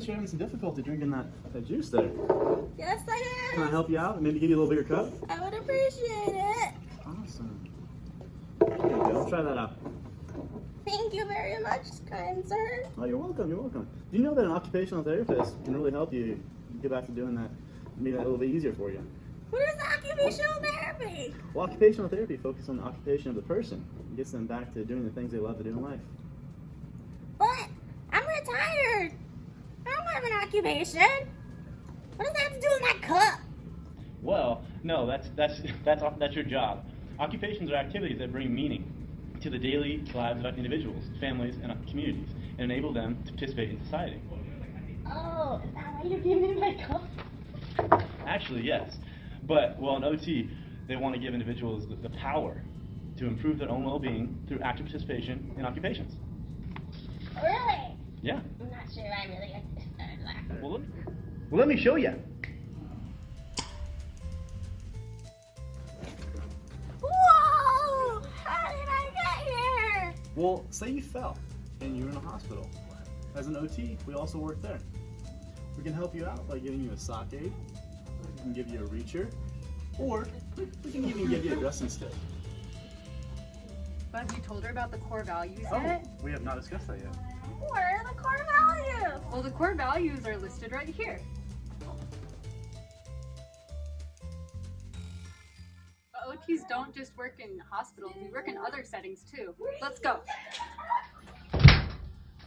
noticed you're having some difficulty drinking that juice there. Yes, I Can I am. help you out and maybe give you a little bigger cup? I would appreciate it. Awesome. There you go. Try that out. Thank you very much, kind sir. Oh, you're welcome. You're welcome. Do you know that an occupational therapist can really help you get back to doing that, make that a little bit easier for you? What is occupational therapy? Well, occupational therapy focuses on the occupation of the person and gets them back to doing the things they love to do in life. But I'm retired. I don't have an occupation. What does that have to do with my cup? Well, no, that's your job. Occupations are activities that bring meaning to the daily lives of individuals, families, and communities, and enable them to participate in society. Oh, is that why you gave me my cup? Actually, yes. But, well, in OT, they want to give individuals the power to improve their own well-being through active participation in occupations. Really? Yeah. I'm not sure I really understood that. Well, let me show you. Whoa! How did I get here? Well, say you fell and you're in a hospital. As an OT, we also work there. We can help you out by giving you a sock aid, we can give you a reacher, or we can even give you a dressing stick. But have you told her about the core values Oh, yet? we have not discussed that yet. What are the core values? Well, the core values are listed right here. But OTs don't just work in hospitals, we work in other settings too. Let's go.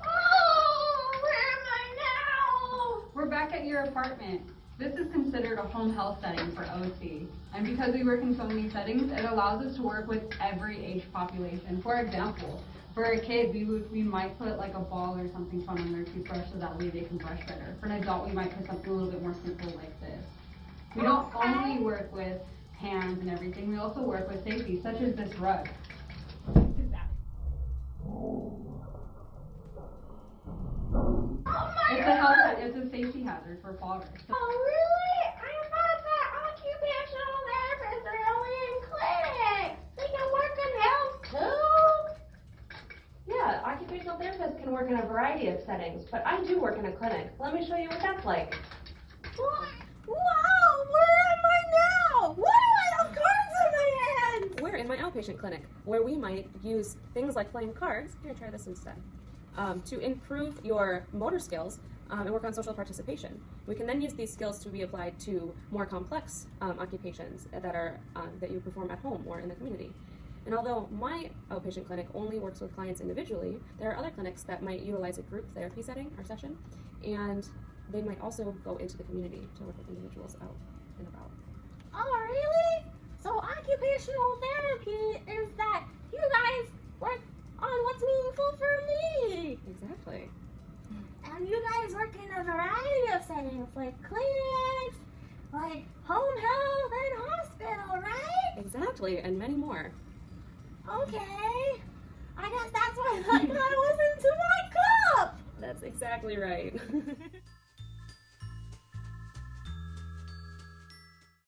Oh, where am I now? We're back at your apartment. This is considered a home health setting for OT. And because we work in so many settings, it allows us to work with every age population. For example, for a kid, we might put like a ball or something fun on their toothbrush so that way they can brush better. For an adult, we might put something a little bit more simple like this. We don't only work with hands and everything, we also work with safety, such as this rug. It's a safety hazard for fallers. Oh, really? I thought that occupational therapists are only in clinics. They can work in health too. Yeah, occupational therapists can work in a variety of settings, but I do work in a clinic. Let me show you what that's like. What? Wow, where am I now? Why do I have cards in my hand? We're in my outpatient clinic, where we might use things like playing cards, here, try this instead, to improve your motor skills and work on social participation. We can then use these skills to be applied to more complex occupations that you perform at home or in the community. And although my outpatient clinic only works with clients individually, there are other clinics that might utilize a group therapy setting or session, and they might also go into the community to work with individuals out and about. Oh, really? So occupational therapy is that you guys work on what's meaningful for me. Exactly. And you guys work in a variety of settings, like clinics, like home health and hospital, right? Exactly, and many more. Okay. I guess that's why I thought it was into my cup. That's exactly right.